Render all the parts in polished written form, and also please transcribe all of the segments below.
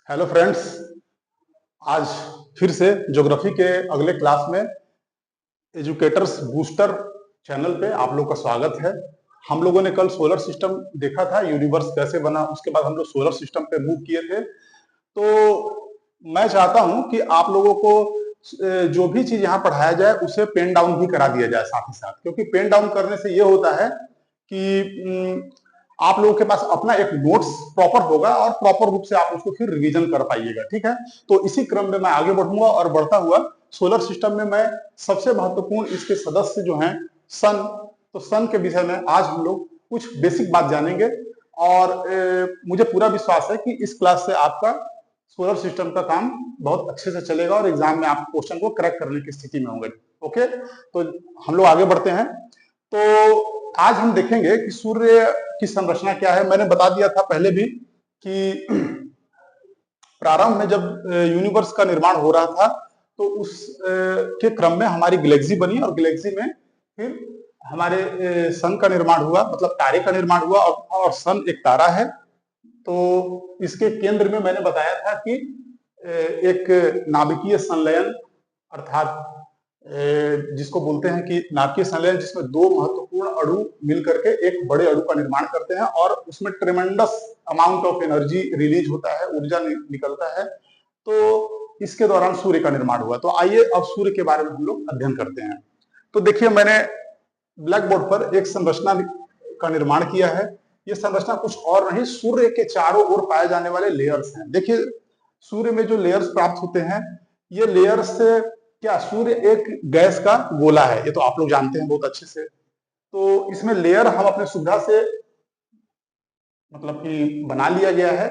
Hello friends. आज फिर से ज्योग्राफी के अगले क्लास में एजुकेटर्स बूस्टर चैनल पे आप लोग का स्वागत है। हम लोगों ने कल सोलर सिस्टम देखा था, यूनिवर्स कैसे बना, उसके बाद हम लोग सोलर सिस्टम पे मूव किए थे। तो मैं चाहता हूं कि आप लोगों को जो भी चीज यहाँ पढ़ाया जाए उसे पेन डाउन भी करा दिया जाए साथ ही साथ, क्योंकि पेन डाउन करने से ये होता है कि आप लोगों के पास अपना एक नोट्स प्रॉपर होगा और प्रॉपर रूप से आप उसको फिर रिवीजन कर पाइएगा। ठीक है, तो इसी क्रम में मैं आगे बढ़ूंगा और बढ़ता हुआ सोलर सिस्टम में मैं सबसे महत्वपूर्ण इसके सदस्य जो हैं सन, तो सन के विषय में आज हम लोग कुछ बेसिक बात जानेंगे। और मुझे पूरा विश्वास है कि इस क्लास से आपका सोलर सिस्टम का काम बहुत अच्छे से चलेगा और एग्जाम में आप क्वेश्चन को करेक्ट करने की स्थिति में होंगे। ओके, तो हम लोग आगे बढ़ते हैं। तो आज हम देखेंगे कि सूर्य की संरचना क्या है। मैंने बता दिया था पहले भी कि प्रारंभ में जब यूनिवर्स का निर्माण हो रहा था तो उस के क्रम में हमारी गैलेक्सी बनी और गैलेक्सी में फिर हमारे सन का निर्माण हुआ, मतलब तारे का निर्माण हुआ। और सन एक तारा है। तो इसके केंद्र में मैंने बताया था कि एक नाभिकीय संलयन, अर्थात जिसको बोलते हैं कि नाभिकीय संलयन, जिसमें दो महत्वपूर्ण अणु मिलकर के एक बड़े अणु का निर्माण करते हैं और उसमें ट्रेमेंडस अमाउंट ऑफ एनर्जी रिलीज होता है, ऊर्जा निकलता है। तो इसके दौरान सूर्य का निर्माण हुआ। तो आइए अब सूर्य के बारे में हम लोग अध्ययन करते हैं। तो देखिए, मैंने ब्लैक बोर्ड पर एक संरचना का निर्माण किया है। ये संरचना कुछ और नहीं, सूर्य के चारों ओर पाए जाने वाले लेयर्स हैं। देखिए, सूर्य में जो लेयर्स प्राप्त होते हैं, ये लेयर्स क्या, सूर्य एक गैस का गोला है, ये तो आप लोग जानते हैं बहुत अच्छे से। तो इसमें लेयर हम अपने सुविधा से मतलब कि बना लिया गया है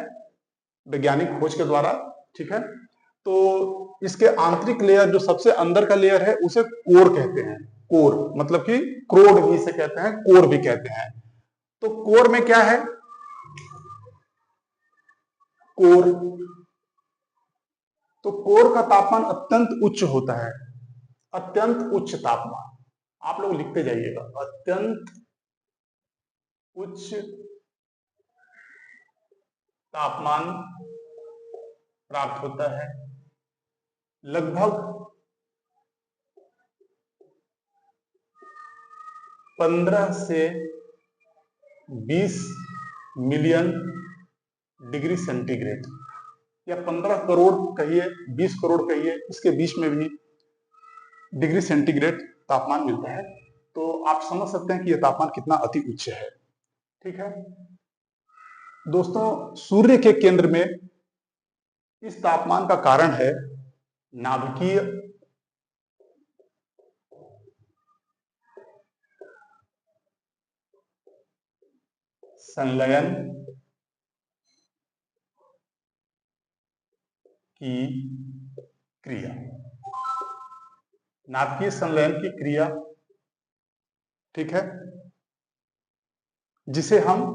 वैज्ञानिक खोज के द्वारा। ठीक है, तो इसके आंतरिक लेयर, जो सबसे अंदर का लेयर है, उसे कोर कहते हैं। कोर मतलब कि क्रोड भी इसे कहते हैं, कोर भी कहते हैं। तो कोर में क्या है? कोर, तो कोर का तापमान अत्यंत उच्च होता है, अत्यंत उच्च तापमान। आप लोग लिखते जाइएगा, अत्यंत उच्च तापमान प्राप्त होता है। लगभग 15 से 20 मिलियन डिग्री सेंटीग्रेड, या 15 करोड़ कहिए, 20 करोड़ कहिए, इसके बीच में भी डिग्री सेंटीग्रेड तापमान मिलता है। तो आप समझ सकते हैं कि यह तापमान कितना अति उच्च है। ठीक है दोस्तों, सूर्य के केंद्र में इस तापमान का कारण है नाभिकीय संलयन की क्रिया। नाभिकीय संलयन की क्रिया, ठीक है, जिसे हम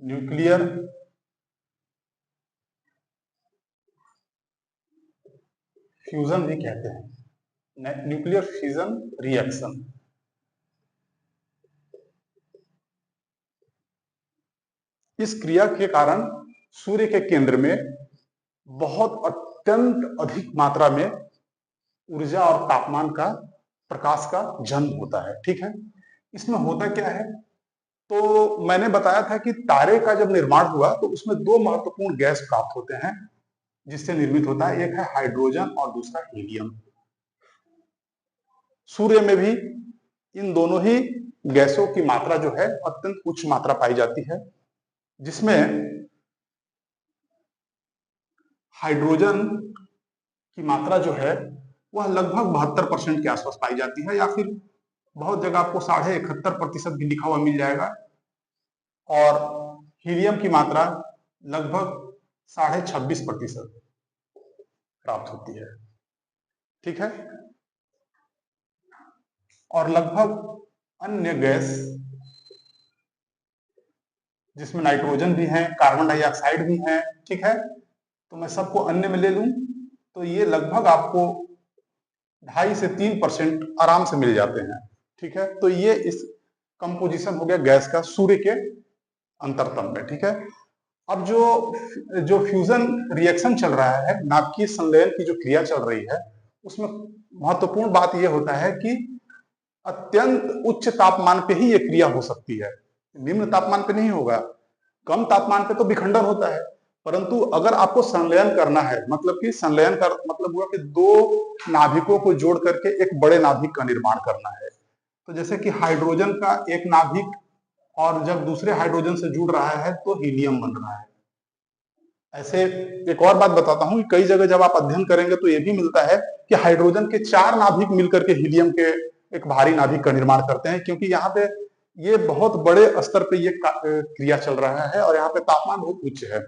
न्यूक्लियर फ्यूजन भी कहते हैं, न्यूक्लियर फ्यूजन रिएक्शन। इस क्रिया के कारण सूर्य के केंद्र में बहुत अत्यंत अधिक मात्रा में ऊर्जा और तापमान का, प्रकाश का जन्म होता है। ठीक है, इसमें होता क्या है? तो मैंने बताया था कि तारे का जब निर्माण हुआ तो उसमें दो महत्वपूर्ण गैस प्राप्त होते हैं जिससे निर्मित होता है, एक है हाइड्रोजन और दूसरा हीलियम। सूर्य में भी इन दोनों ही गैसों की मात्रा जो है अत्यंत उच्च मात्रा पाई जाती है, जिसमें हाइड्रोजन की मात्रा जो है वह लगभग 72% के आसपास पाई जाती है, या फिर बहुत जगह आपको 71.5% भी लिखा हुआ मिल जाएगा। और हीलियम की मात्रा लगभग 26.5% प्राप्त होती है। ठीक है, और लगभग अन्य गैस, जिसमें नाइट्रोजन भी है, कार्बन डाइऑक्साइड भी है, ठीक है, तो मैं सबको अन्य में ले लूं तो ये लगभग आपको 2.5 से 3% आराम से मिल जाते हैं। ठीक है, तो ये इस कंपोजिशन हो गया गैस का सूर्य के अंतरतम में, ठीक है। अब जो फ्यूजन रिएक्शन चल रहा है, नाभिकीय संलयन की जो क्रिया चल रही है, उसमें महत्वपूर्ण बात यह होता है कि अत्यंत उच्च तापमान पे ही ये क्रिया हो सकती है, निम्न तापमान पे नहीं होगा। कम तापमान पे तो विखंडन होता है, परंतु अगर आपको संलयन करना है, मतलब कि संलयन का मतलब हुआ कि दो नाभिकों को जोड़ करके एक बड़े नाभिक का निर्माण करना है। तो जैसे कि हाइड्रोजन का एक नाभिक और जब दूसरे हाइड्रोजन से जुड़ रहा है तो हीलियम बन रहा है। ऐसे एक और बात बताता हूं कि कई जगह जब आप अध्ययन करेंगे तो यह भी मिलता है कि हाइड्रोजन के 4 नाभिक मिलकर के हीलियम के एक भारी नाभिक का निर्माण करते हैं, क्योंकि यहाँ पे ये बहुत बड़े स्तर पे ये क्रिया चल रहा है और यहाँ पे तापमान बहुत उच्च है।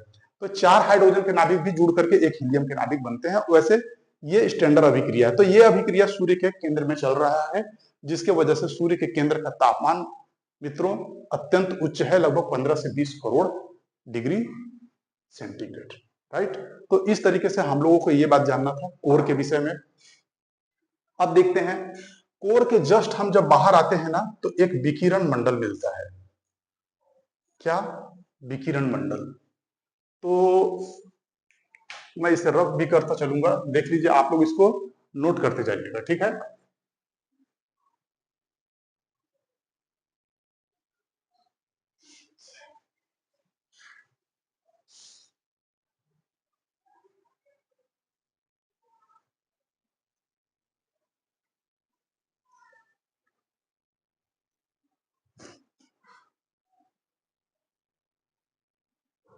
तो 4 हाइड्रोजन के नाभिक भी जुड़ करके एक हीलियम के नाभिक बनते हैं। वैसे ये स्टैंडर्ड अभिक्रिया है। तो ये अभिक्रिया सूर्य के केंद्र में चल रहा है, जिसके वजह से सूर्य के केंद्र का तापमान मित्रों अत्यंत उच्च है, लगभग 15 से 20 करोड़ डिग्री सेंटीग्रेड, राइट। तो इस तरीके से हम लोगों को ये बात जानना था कोर के विषय में। अब देखते हैं कोर के जस्ट हम जब बाहर आते हैं ना तो एक विकिरण मंडल मिलता है। क्या? विकिरण मंडल। तो मैं इसे रफ भी करता चलूंगा, देख लीजिए, आप लोग इसको नोट करते जाइएगा, ठीक है।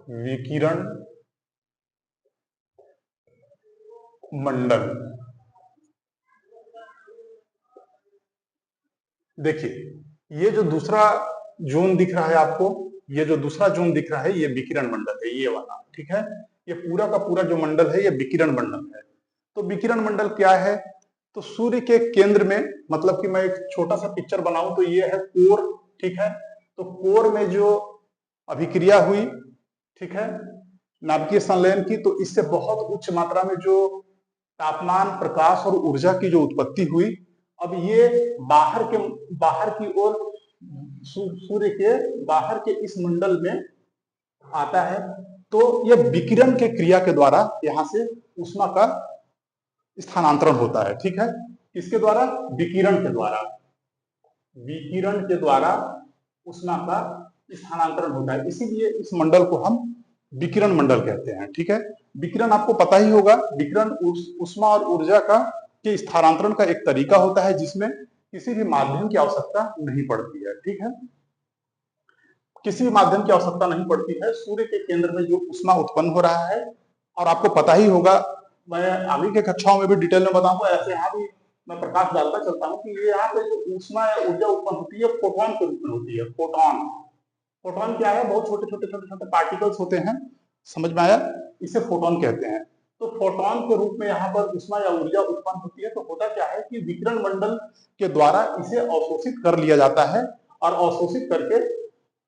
विकिरण मंडल। देखिए ये जो दूसरा जोन दिख रहा है आपको, ये जो दूसरा जोन दिख रहा है ये विकिरण मंडल है, ये वाला, ठीक है। ये पूरा का पूरा जो मंडल है ये विकिरण मंडल है। तो विकिरण मंडल क्या है? तो सूर्य के केंद्र में, मतलब कि मैं एक छोटा सा पिक्चर बनाऊं तो ये है कोर, ठीक है। तो कोर में जो अभिक्रिया हुई, ठीक है, नाभिकीय संलयन की, तो इससे बहुत उच्च मात्रा में जो तापमान, प्रकाश और ऊर्जा की जो उत्पत्ति हुई, अब ये बाहर की ओर सूर्य के बाहर के इस मंडल में आता है। तो यह विकिरण के क्रिया के द्वारा यहां से ऊष्मा का स्थानांतरण होता है, ठीक है। किसके द्वारा? विकिरण के द्वारा। विकिरण के द्वारा ऊष्मा का स्थानांतरण होता है, इसीलिए इस मंडल को हम विकिरण मंडल कहते हैं, ठीक है। विकिरण आपको पता ही होगा, विकिरण ऊष्मा और ऊर्जा का के स्थानांतरण का एक तरीका होता है जिसमें किसी भी माध्यम की आवश्यकता नहीं पड़ती है, ठीक है। किसी भी माध्यम की आवश्यकता नहीं पड़ती है। सूर्य के केंद्र में जो ऊष्मा उत्पन्न हो रहा है, और आपको पता ही होगा, मैं आगे के कक्षाओं में भी डिटेल में बताऊंगा, ऐसे यहाँ भी मैं प्रकाश डालता चलता हूँ कि ये यहाँ पे जो ऊष्मा या ऊर्जा उत्पन्न होती है फोटोन के रूप में होती है। फोटोन, फोटोन क्या है? बहुत छोटे छोटे छोटे छोटे पार्टिकल्स होते हैं, समझ में आया? इसे फोटोन कहते हैं। तो फोटोन के रूप में यहाँ पर ऊष्मा या ऊर्जा उत्पन्न होती है। तो होता क्या है कि विकिरण मंडल के द्वारा इसे अवशोषित कर लिया जाता है, और अवशोषित करके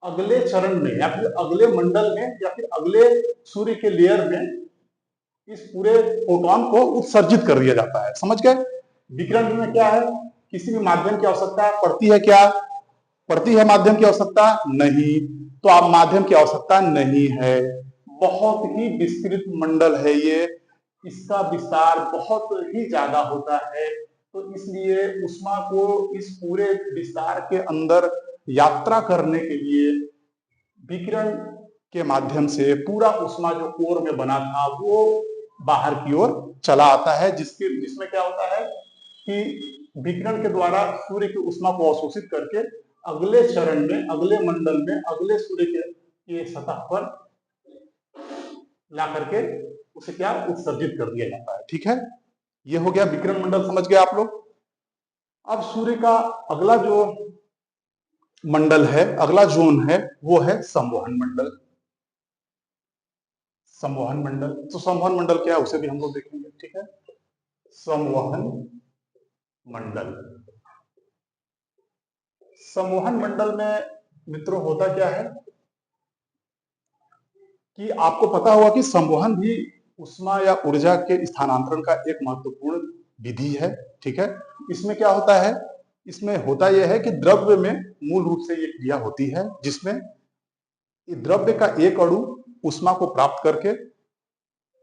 अगले चरण में या फिर अगले मंडल में या फिर अगले सूर्य के लेयर में इस पूरे फोटोन को उत्सर्जित कर दिया जाता है। समझ गए? विकिरण में क्या है? किसी भी माध्यम की आवश्यकता पड़ती है क्या? पड़ती है माध्यम की आवश्यकता? नहीं। तो आप माध्यम की आवश्यकता नहीं है। बहुत ही विस्तृत मंडल है ये, इसका विस्तार बहुत ही ज्यादा होता है। तो इसलिए ऊष्मा को इस पूरे विस्तार के अंदर यात्रा करने के लिए विकिरण के माध्यम से पूरा ऊष्मा जो कोर में बना था वो बाहर की ओर चला आता है, जिसमें क्या होता है कि विकिरण के द्वारा सूर्य की ऊष्मा को अवशोषित करके अगले चरण में, अगले मंडल में, अगले सूर्य के सतह पर ला करके उसे क्या उत्सर्जित कर दिया जाता है, ठीक है। ये हो गया विकिरण मंडल, समझ गए आप लोग। अब सूर्य का अगला जो मंडल है, अगला जोन है, वो है संवहन मंडल। संवहन मंडल, तो संवहन मंडल क्या है उसे भी हम लोग देखेंगे, ठीक है। संवहन मंडल, संवहन मंडल में मित्रों होता क्या है कि आपको पता होगा कि संवहन भी ऊष्मा या ऊर्जा के स्थानांतरण का एक महत्वपूर्ण विधि है, ठीक है। इसमें क्या होता है इसमें होता यह है कि द्रव्य में मूल रूप से ये क्रिया होती है जिसमें द्रव्य का एक अणु ऊष्मा को प्राप्त करके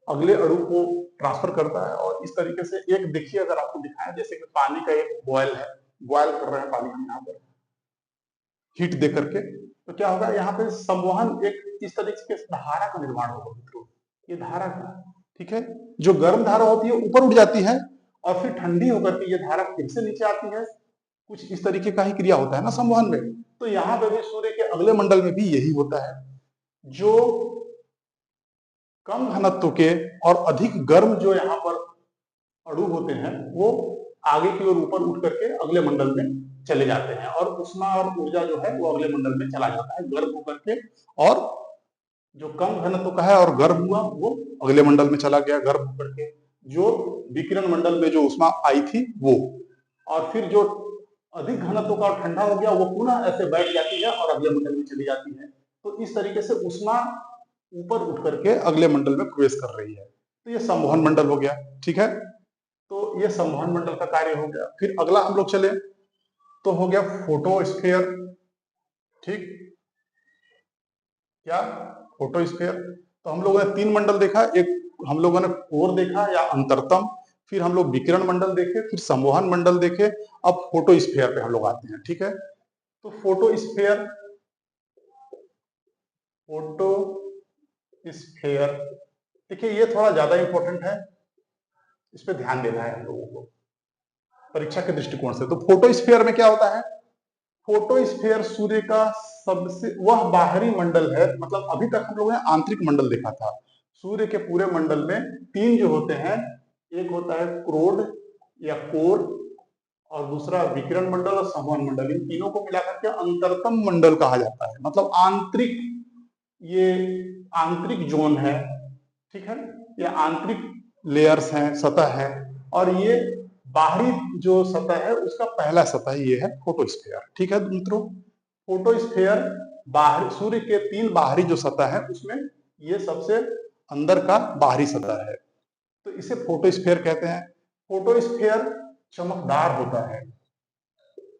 अगले अणु को ट्रांसफर करता है। और इस तरीके से एक देखिए, अगर आपको दिखाएं, जैसे कि पानी का एक बॉयल है, बॉयल कर रहे हैं पानी हम यहाँ पर हीट दे करके, तो क्या होगा, यहाँ पे संवहन एक इस तरीके से धारा का निर्माण होगा मित्रों। ये धारा का, ठीक है, जो गर्म धारा होती है ऊपर उठ जाती है और फिर ठंडी होकर के ये धारा फिर से नीचे आती है। कुछ इस तरीके का ही क्रिया होता है ना संवहन में। तो यहाँ पे भी सूर्य के अगले मंडल में भी यही होता है। जो कम घनत्व के और अधिक गर्म जो यहाँ पर अणु होते हैं वो आगे की ओर ऊपर उठ करके अगले मंडल में चले जाते हैं और ऊष्मा और ऊर्जा जो है वो अगले मंडल में चला जाता है गर्म होकर के। और जो कम घनत्व का है और गर्म हुआ वो अगले मंडल में चला गया गर्म होकर के। जो विकिरण मंडल में जो ऊष्मा आई थी वो, और फिर जो अधिक घनत्व का और ठंडा हो गया वो पुनः ऐसे बैठ जाती है और अगले मंडल में चली जाती है। तो इस तरीके से ऊष्मा ऊपर उठ करके अगले मंडल में प्रवेश कर रही है। तो ये संवहन मंडल हो गया, ठीक है। तो ये संवहन मंडल का कार्य हो गया। फिर अगला हम लोग चले तो हो गया फोटोस्फीयर, ठीक, क्या फोटोस्फीयर। तो हम लोगों ने 3 मंडल देखा, एक हम लोगों ने कोर देखा या अंतरतम, फिर हम लोग विकिरण मंडल देखे, फिर संवहन मंडल देखे, अब फोटोस्फीयर पे हम लोग आते हैं, ठीक है। तो फोटोस्फीयर, फोटोस्फीयर देखिए ये थोड़ा ज्यादा इंपॉर्टेंट है, इस पे ध्यान देना है हम लोगों को परीक्षा के दृष्टिकोण से। तो फोटोस्फीयर में क्या होता है, फोटोस्फीयर सूर्य का सबसे वह बाहरी मंडल है, मतलब अभी तक हम लोगों ने आंतरिक मंडल देखा था। सूर्य के पूरे मंडल में 3 जो होते हैं, एक होता है क्रोड या कोर, और दूसरा विकिरण मंडल और संवहन मंडल। इन तीनों को मिलाकर के अंतरतम मंडल कहा जाता है, मतलब आंतरिक, ये आंतरिक जोन है, ठीक है, ये आंतरिक लेयर्स हैं, सतह है। और ये बाहरी जो सतह है उसका पहला सतह ये है फोटोस्फीयर, ठीक है मित्रों। फोटोस्फीयर बाहरी, सूर्य के 3 बाहरी जो सतह है उसमें ये सबसे अंदर का बाहरी सतह है, तो इसे फोटोस्फीयर कहते हैं। फोटोस्फीयर चमकदार होता है,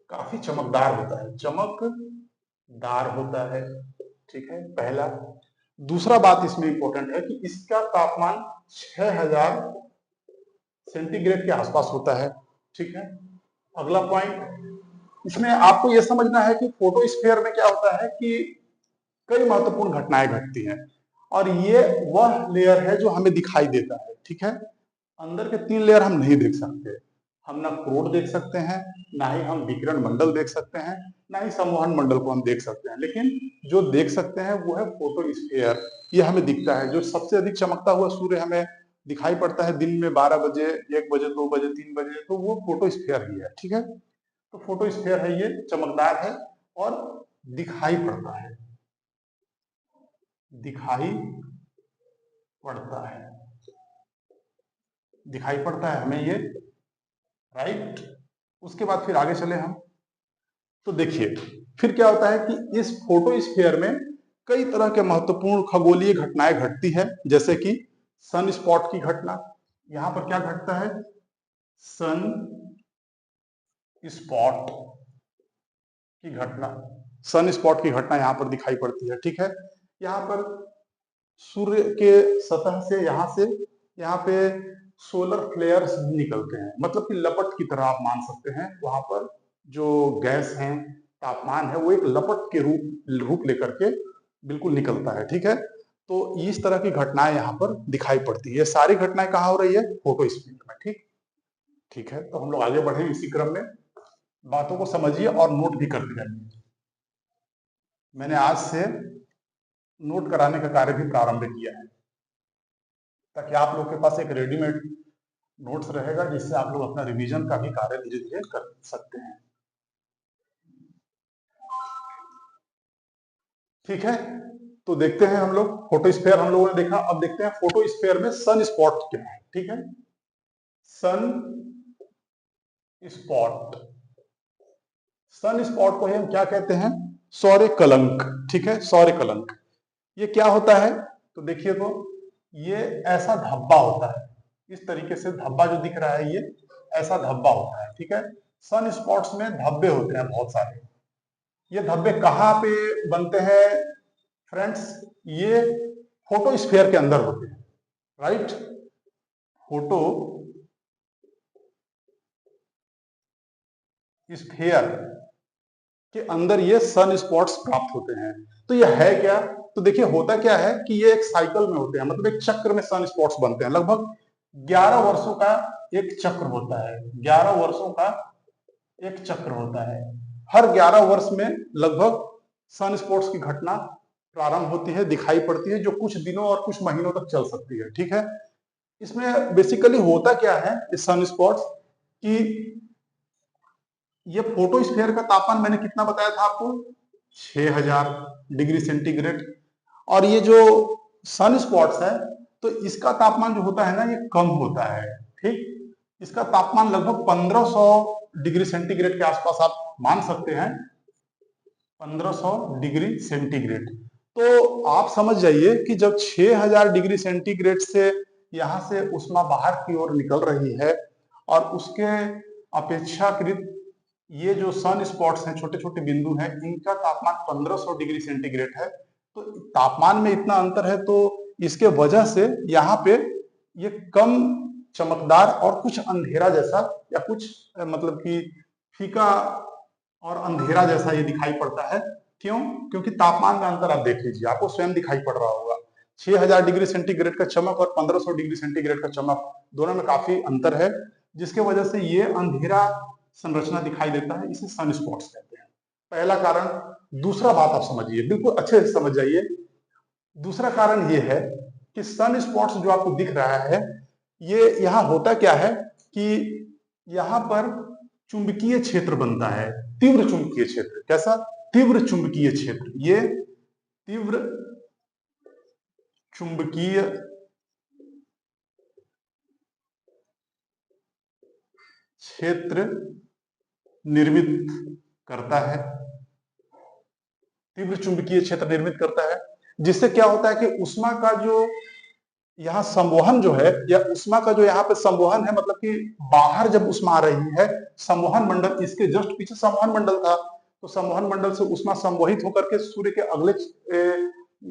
काफी चमकदार होता है, चमकदार होता है, ठीक है, पहला। दूसरा बात इसमें इंपॉर्टेंट है कि इसका तापमान 6000 सेंटीग्रेड के आसपास होता है, ठीक है। अगला पॉइंट इसमें आपको यह समझना है कि फोटोस्फीयर में क्या होता है कि कई महत्वपूर्ण घटनाएं घटती हैं, और ये वह लेयर है जो हमें दिखाई देता है, ठीक है। अंदर के 3 लेयर हम नहीं देख सकते, हम ना क्रोड देख सकते हैं, ना ही हम विकिरण मंडल देख सकते हैं, ना ही संवहन मंडल को हम देख सकते हैं, लेकिन जो देख सकते हैं वो है फोटोस्फीयर। ये हमें दिखता है, जो सबसे अधिक चमकता हुआ सूर्य हमें दिखाई पड़ता है दिन में 12 बजे, 1 बजे, 2 बजे, 3 बजे, तो वो फोटोस्फीयर ही है, ठीक है। तो फोटोस्फीयर है, ये चमकदार है और दिखाई पड़ता है, दिखाई पड़ता है, दिखाई पड़ता है हमें ये, राइट। उसके बाद फिर आगे चले हम, तो देखिए फिर क्या होता है कि इस फोटोस्फीयर में कई तरह के महत्वपूर्ण खगोलीय घटनाएं घटती है, जैसे कि सन स्पॉट की घटना। यहां पर क्या घटता है, सन स्पॉट की घटना, सन स्पॉट की घटना यहां पर दिखाई पड़ती है, ठीक है। यहाँ पर सूर्य के सतह से यहाँ पे सोलर फ्लेयर्स निकलते हैं, मतलब कि लपट की तरह आप मान सकते हैं। वहां पर जो गैस है, तापमान है, वो एक लपट के रूप लेकर के बिल्कुल निकलता है, ठीक है। तो इस तरह की घटनाएं यहाँ पर दिखाई पड़ती है। सारी घटनाएं कहाँ हो रही है, फोटोस्फीयर में, ठीक, ठीक है। तो हम लोग आगे बढ़े इसी क्रम में, बातों को समझिए और नोट भी करते जाइए। मैंने आज से नोट कराने का कार्य भी प्रारंभ किया है, ताकि आप लोग के पास एक रेडीमेड नोट्स रहेगा, जिससे आप लोग अपना रिवीजन का भी कार्य धीरे धीरे कर सकते हैं, ठीक है। तो देखते हैं हम लोग, फोटोस्फीयर हम लोगों ने देखा, अब देखते हैं फोटोस्फीयर में सन स्पॉट क्या है, ठीक है। सन स्पॉट, सन स्पॉट को हम क्या कहते हैं, सौर्य कलंक, ठीक है, सौर्य कलंक। ये क्या होता है, तो देखिए, तो ये ऐसा धब्बा होता है, इस तरीके से धब्बा जो दिख रहा है, ये ऐसा धब्बा होता है, ठीक है। सन स्पॉट्स में धब्बे होते हैं बहुत सारे। ये धब्बे कहाँ पे बनते हैं फ्रेंड्स? ये फोटोस्फीयर के अंदर होते हैं, राइट? फोटो स्फीयर के अंदर ये सन स्पॉट्स प्राप्त होते हैं। तो ये है क्या? तो देखिए होता क्या है कि ये एक साइकिल में होते हैं, मतलब एक चक्र में सन स्पॉट्स बनते हैं। लगभग 11 वर्षों का एक चक्र होता है, 11 वर्षों का एक चक्र होता है। हर 11 वर्ष में लगभग सन स्पॉट्स की घटना प्रारंभ होती है, दिखाई पड़ती है, जो कुछ दिनों और कुछ महीनों तक चल सकती है। ठीक है, इसमें बेसिकली होता क्या है इस सन स्पॉट्स कि ये फोटोस्फीयर का तापमान मैंने कितना बताया था आपको? 6000 डिग्री सेंटीग्रेड। और ये जो सन स्पॉट्स है तो इसका तापमान जो होता है ना, ये कम होता है। ठीक, इसका तापमान लगभग 1500 डिग्री सेंटीग्रेड के आसपास आप मान सकते हैं, 1500 डिग्री सेंटीग्रेड। तो आप समझ जाइए कि जब 6000 डिग्री सेंटीग्रेड से यहां से उष्मा बाहर की ओर निकल रही है और उसके अपेक्षाकृत ये जो सन स्पॉट्स हैं, छोटे छोटे बिंदु हैं, इनका तापमान 1500 डिग्री सेंटीग्रेड है। तो तापमान में इतना अंतर है, तो इसके वजह से यहाँ पे ये कम चमकदार और कुछ अंधेरा जैसा या कुछ मतलब कि फीका और अंधेरा जैसा ये दिखाई पड़ता है। क्यों? क्योंकि तापमान का अंतर आप देख लीजिए, आपको स्वयं दिखाई पड़ रहा होगा। 6000 डिग्री सेंटीग्रेड का चमक और 1500 डिग्री सेंटीग्रेड का चमक, दोनों में काफी अंतर है, जिसके वजह से ये अंधेरा संरचना दिखाई देता है। इसे सन स्पॉट्स कहते हैं, पहला कारण। दूसरा बात आप समझिए, बिल्कुल अच्छे से समझ जाइए। दूसरा कारण ये है कि सन स्पॉट्स जो आपको दिख रहा है, ये यहाँ होता क्या है कि यहाँ पर चुंबकीय क्षेत्र बनता है, तीव्र चुंबकीय क्षेत्र। कैसा? तीव्र चुंबकीय क्षेत्र। ये तीव्र चुंबकीय क्षेत्र निर्मित करता है, तीव्र चुंबकीय क्षेत्र निर्मित करता है, जिससे क्या होता है कि उष्मा का जो यहाँ संवहन जो है, या उष्मा का जो यहाँ पे संवहन है, मतलब कि बाहर जब उष्मा आ रही है, संवहन मंडल, इसके जस्ट पीछे संवहन मंडल था, तो संवहन मंडल से उष्मा संवहित होकर के सूर्य के अगले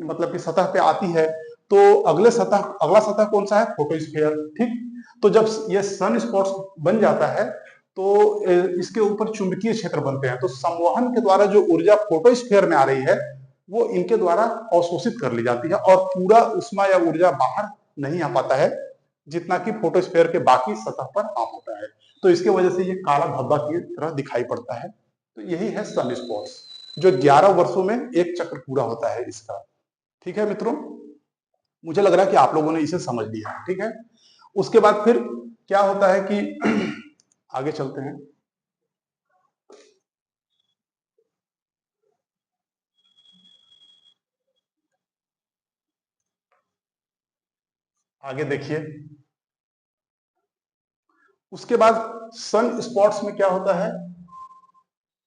मतलब कि सतह पे आती है। तो अगला सतह कौन सा है? फोटोस्फीयर। ठीक, तो जब ये सन स्पॉट्स बन जाता है तो इसके ऊपर चुंबकीय क्षेत्र बनते हैं, तो संवहन के द्वारा जो ऊर्जा फोटोस्फीयर में आ रही है वो इनके द्वारा अवशोषित कर ली जाती है, और पूरा उष्मा या ऊर्जा बाहर नहीं आ पाता है, जितना कि फोटोस्फीयर के बाकी सतह पर आ पाता है। तो इसके वजह से ये काला धब्बा की तरह दिखाई पड़ता है। तो यही है सन स्पॉट्स, जो 11 वर्षों में एक चक्र पूरा होता है इसका। ठीक है मित्रों, मुझे लग रहा है कि आप लोगों ने इसे समझ लिया। ठीक है, उसके बाद फिर क्या होता है कि आगे चलते हैं। आगे देखिए, उसके बाद सन स्पॉट्स में क्या होता है,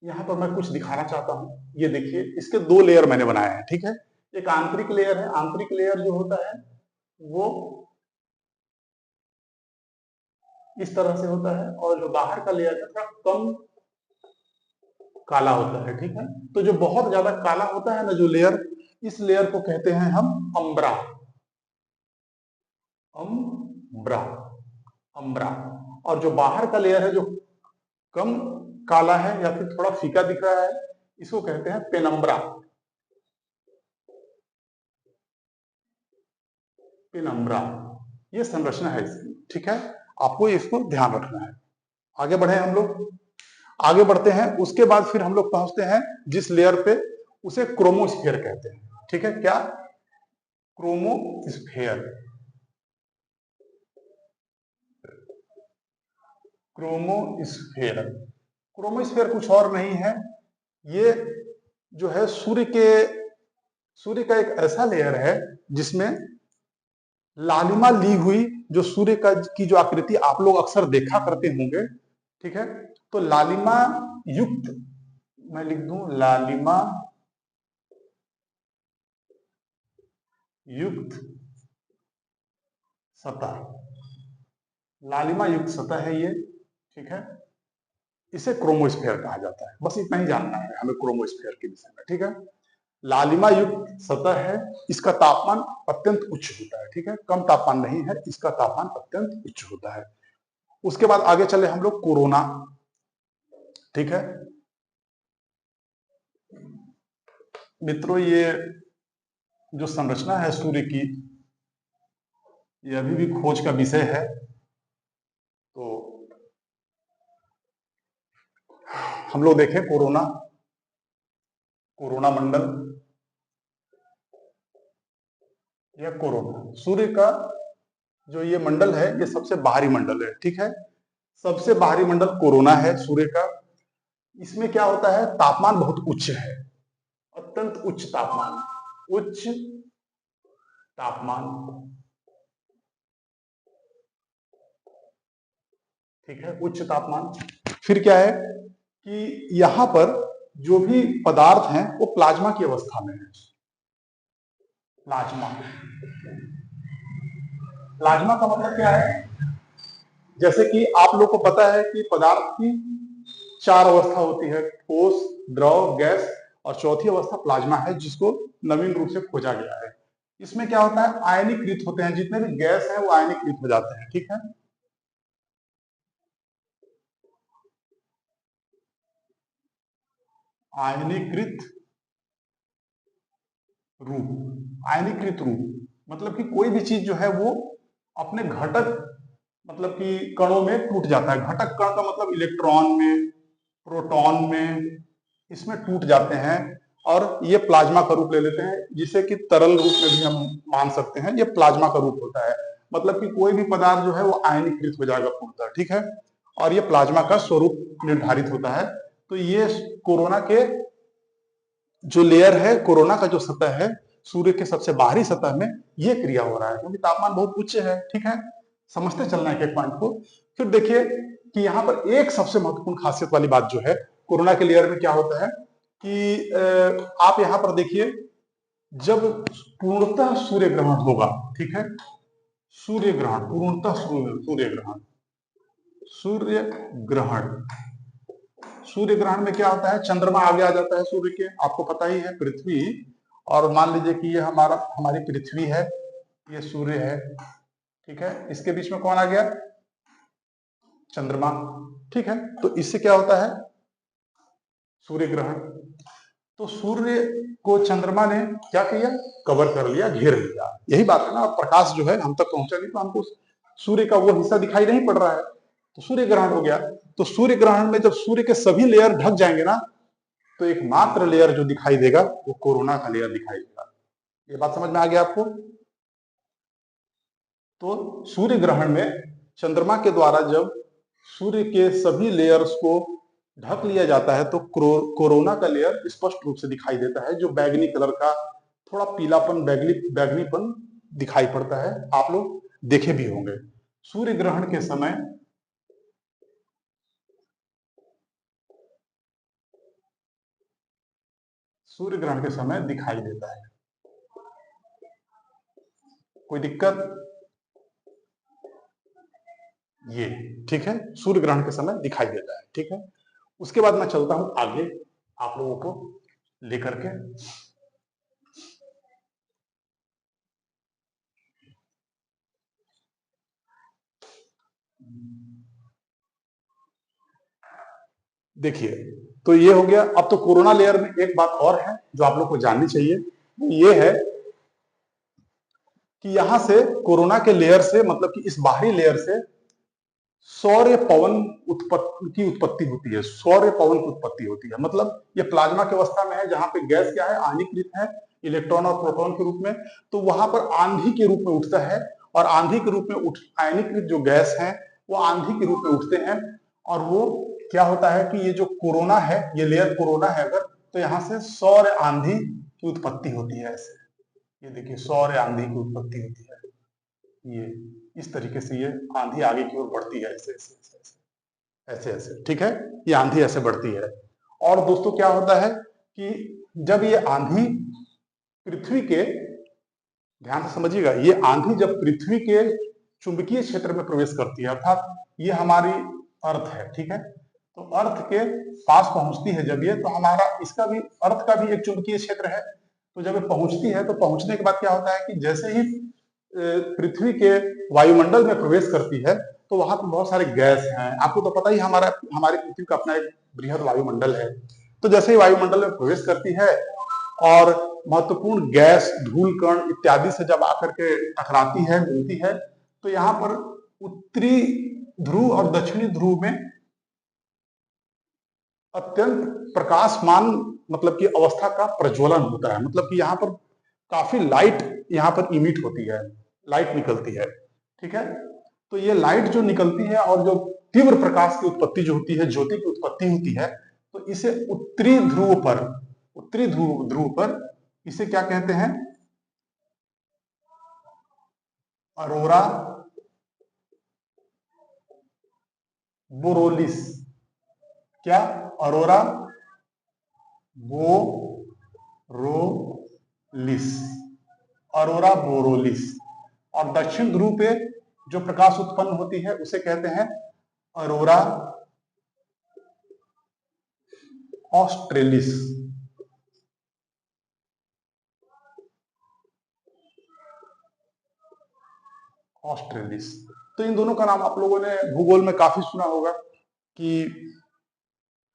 यहां पर मैं कुछ दिखाना चाहता हूं। ये देखिए, इसके दो लेयर मैंने बनाए हैं। ठीक है, एक आंतरिक लेयर है। आंतरिक लेयर जो होता है वो इस तरह से होता है, और जो बाहर का लेयर है थोड़ा कम काला होता है। ठीक है, तो जो बहुत ज्यादा काला होता है ना जो लेयर, इस लेयर को कहते हैं हम अम्ब्रा। Umbra, umbra. और जो बाहर का लेयर है जो कम काला है या फिर थोड़ा फीका दिख रहा है, इसको कहते हैं पेनम्ब्रा। पेनम्ब्रा, ये संरचना है इसकी। ठीक है, आपको इसको ध्यान रखना है। आगे बढ़े हम लोग, आगे बढ़ते हैं। उसके बाद फिर हम लोग पहुंचते हैं जिस लेयर पे, उसे क्रोमोस्फीयर कहते हैं। ठीक है, क्या? क्रोमोस्फीयर। क्रोमोस्फीयर, क्रोमोस्फीयर कुछ और नहीं है, ये जो है सूर्य का एक ऐसा लेयर है जिसमें लालिमा ली हुई, जो सूर्य का की जो आकृति आप लोग अक्सर देखा करते होंगे। ठीक है, तो लालिमा युक्त, मैं लिख दूं लालिमा युक्त सतह, लालिमा युक्त सतह है ये। ठीक है, इसे क्रोमोस्फेयर कहा जाता है। बस इतना ही जानना है हमें क्रोमोस्फेयर के विषय में, ठीक है। लालिमा युक्त सतह है, इसका तापमान अत्यंत उच्च होता है, ठीक है, कम तापमान नहीं है, इसका तापमान अत्यंत उच्च होता है। उसके बाद आगे चले हम लोग कोरोना, ठीक है मित्रों। ये जो संरचना है सूर्य की, ये अभी भी खोज का विषय है। तो हम लोग देखें कोरोना, कोरोना मंडल, यह कोरोना सूर्य का जो ये मंडल है, ये सबसे बाहरी मंडल है, ठीक है। सबसे बाहरी मंडल कोरोना है सूर्य का। इसमें क्या होता है, तापमान बहुत उच्च है, अत्यंत उच्च तापमान, उच्च तापमान, ठीक है, उच्च तापमान। फिर क्या है कि यहां पर जो भी पदार्थ हैं वो प्लाज्मा की अवस्था में है। प्लाज्मा, प्लाज्मा का मतलब क्या है, जैसे कि आप लोग को पता है कि पदार्थ की 4 अवस्था होती है, ठोस, द्रव, गैस और चौथी अवस्था प्लाज्मा है, जिसको नवीन रूप से खोजा गया है। इसमें क्या होता है, आयनीकृत होते हैं, जितने भी गैस हैं वो आयनीकृत हो जाते हैं, ठीक है। आयनीकृत रूप, आयनीकृत रूप मतलब कि कोई भी चीज जो है वो अपने घटक मतलब कि कणों में टूट जाता है। घटक कण का मतलब इलेक्ट्रॉन में, प्रोटॉन में, इसमें टूट जाते हैं और ये प्लाज्मा का रूप ले लेते हैं, जिसे कि तरल रूप में भी हम मान सकते हैं। ये प्लाज्मा का रूप होता है, मतलब कि कोई भी पदार्थ जो है वो आयनीकृत हो जाएगा पूर्णतः, ठीक है। और ये प्लाज्मा का स्वरूप निर्धारित होता है। तो ये कोरोना के जो लेयर है, कोरोना का जो सतह है सूर्य के सबसे बाहरी सतह में, ये क्रिया हो रहा है, क्योंकि तापमान बहुत उच्च है, ठीक है। समझते चलना है एक पॉइंट को। फिर देखिए कि यहाँ पर एक सबसे महत्वपूर्ण खासियत वाली बात जो है कोरोना के लेयर में, क्या होता है कि आप यहाँ पर देखिए, जब पूर्णतः सूर्य ग्रहण होगा, ठीक है, सूर्य ग्रहण, पूर्णतः सूर्य ग्रहण, सूर्य ग्रहण, सूर्य ग्रहण में क्या होता है, चंद्रमा आगे आ जाता है सूर्य के, आपको पता ही है, पृथ्वी, और मान लीजिए कि ये हमारी पृथ्वी है, ये सूर्य है, ठीक है, इसके बीच में कौन आ गया, चंद्रमा, ठीक है। तो इससे क्या होता है, सूर्य ग्रहण। तो सूर्य को चंद्रमा ने क्या किया, कवर कर लिया, घेर लिया। यही बात है ना, प्रकाश जो है हम तक पहुंचा नहीं, तो हमको सूर्य का वो हिस्सा दिखाई नहीं पड़ रहा है, तो सूर्य ग्रहण हो गया। तो सूर्य ग्रहण में जब सूर्य के सभी लेयर ढक जाएंगे ना, तो एक मात्र लेयर जो दिखाई देगा वो कोरोना का लेयर दिखाई देगा। ये बात समझ में आ गया आपको। तो सूर्य ग्रहण में चंद्रमा के द्वारा जब सूर्य के सभी लेयर्स को ढक लिया जाता है, तो कोरोना का लेयर स्पष्ट रूप से दिखाई देता है, जो बैगनी कलर का, थोड़ा पीलापन, बैगनीपन दिखाई पड़ता है। आप लोग देखे भी होंगे सूर्य ग्रहण के समय, सूर्य ग्रहण के समय दिखाई देता है। कोई दिक्कत, ये ठीक है, सूर्य ग्रहण के समय दिखाई देता है, ठीक है। उसके बाद मैं चलता हूं आगे आप लोगों को लेकर के। देखिए, तो ये हो गया। अब तो कोरोना लेयर में एक बात और है जो आप लोग को जाननी चाहिए, ये है कि यहां से कोरोना के लेयर से, मतलब कि इस बाहरी लेयर से सौर्य पवन की उत्पत्ति होती है। सौर्य पवन की उत्पत्ति होती है, मतलब ये प्लाज्मा की अवस्था में है, जहां पे गैस क्या है, आयनीकृत है, इलेक्ट्रॉन और प्रोटॉन के रूप में। तो वहां पर आंधी के रूप में उठता है, और आंधी के रूप में आयनीकृत जो गैस है वो आंधी के रूप में उठते हैं, और वो क्या होता है कि ये जो कोरोना है, ये लेयर कोरोना है अगर, तो यहाँ से सौर्य आंधी की उत्पत्ति होती है। ऐसे ये देखिए, सौर्य आंधी की उत्पत्ति होती है। ये इस तरीके से ये आंधी आगे की ओर बढ़ती है, ऐसे ऐसे ऐसे ऐसे ऐसे ऐसे, ठीक है, ये आंधी ऐसे बढ़ती है। और दोस्तों क्या होता है कि जब ये आंधी पृथ्वी के, ध्यान से समझिएगा, ये आंधी जब पृथ्वी के चुंबकीय क्षेत्र में प्रवेश करती है, अर्थात ये हमारी अर्थ है, ठीक है, तो अर्थ के पास पहुंचती है जब ये, तो हमारा इसका भी, अर्थ का भी एक चुंबकीय क्षेत्र है। तो जब ये पहुंचती है तो पहुंचने के बाद क्या होता है कि जैसे ही पृथ्वी के वायुमंडल में प्रवेश करती है तो वहां पर बहुत सारे गैस हैं। आपको तो पता ही हमारी पृथ्वी का अपना एक बृहद वायुमंडल है। तो जैसे ही वायुमंडल में प्रवेश करती है और महत्वपूर्ण गैस, धूल कण इत्यादि से जब आकर के टकराती है, मिलती है, तो यहाँ पर उत्तरी ध्रुव और दक्षिणी ध्रुव में अत्यंत प्रकाशमान मतलब की अवस्था का प्रज्वलन होता है। मतलब कि यहाँ पर काफी लाइट यहाँ पर इमिट होती है, लाइट निकलती है। ठीक है, तो ये लाइट जो निकलती है और जो तीव्र प्रकाश की उत्पत्ति जो होती है, ज्योति की उत्पत्ति होती है, तो इसे उत्तरी ध्रुव पर, उत्तरी ध्रुव पर इसे क्या कहते हैं? अरोरा बोरोलिस। क्या? अरोरा बोरोलिस, अरोरा बोरोलिस। और दक्षिण ध्रुव पे जो प्रकाश उत्पन्न होती है उसे कहते हैं अरोरा ऑस्ट्रेलिस। ऑस्ट्रेलिस। तो इन दोनों का नाम आप लोगों ने भूगोल में काफी सुना होगा कि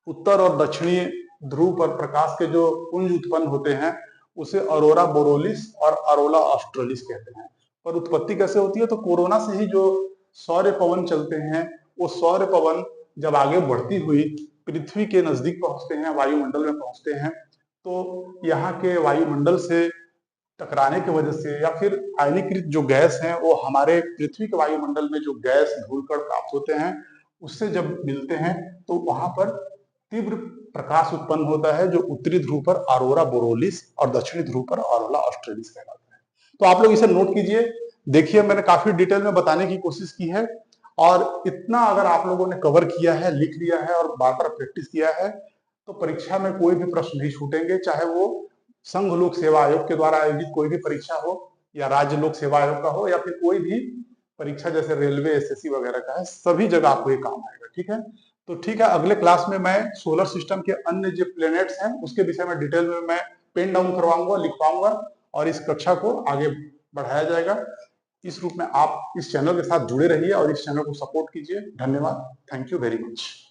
उत्तर और दक्षिणी ध्रुव पर प्रकाश के जो पुंज उत्पन्न होते हैं उसे अरोरा बोरोलिस और अरोरा ऑस्ट्रेलिस कहते हैं। पर उत्पत्ति कैसे होती है? तो कोरोना से ही जो सौर्य पवन चलते हैं, वो सौर्य पवन जब आगे बढ़ती हुई पृथ्वी के नजदीक पहुंचते हैं, वायुमंडल में पहुंचते हैं, तो यहाँ के वायुमंडल से टकराने की वजह से या फिर आयनीकृत जो गैस हैं वो हमारे पृथ्वी के वायुमंडल में जो गैस धूलकण प्राप्त होते हैं उससे जब मिलते हैं तो वहां पर तीव्र प्रकाश उत्पन्न होता है, जो उत्तरी ध्रुव पर अरोरा बोरोलिस और दक्षिणी ध्रुव पर अरोरा ऑस्ट्रेलिस कहलाता है। तो आप लोग इसे नोट कीजिए। देखिए, मैंने काफी डिटेल में बताने की कोशिश की है, और इतना अगर आप लोगों ने कवर किया है, लिख लिया है और बार बार प्रैक्टिस किया है, तो परीक्षा में कोई भी प्रश्न नहीं छूटेंगे। चाहे वो संघ लोक सेवा आयोग के द्वारा आयोजित कोई भी परीक्षा हो, या राज्य लोक सेवा आयोग का हो, या फिर कोई भी परीक्षा जैसे रेलवे, एसएससी वगैरह का है, सभी जगह आपको ये काम आएगा। ठीक है, तो ठीक है, अगले क्लास में मैं सोलर सिस्टम के अन्य जो प्लेनेट्स हैं उसके विषय में डिटेल में मैं पेन डाउन करवाऊंगा, लिखवाऊंगा, और इस कक्षा को आगे बढ़ाया जाएगा। इस रूप में आप इस चैनल के साथ जुड़े रहिए और इस चैनल को सपोर्ट कीजिए। धन्यवाद। Thank you very much.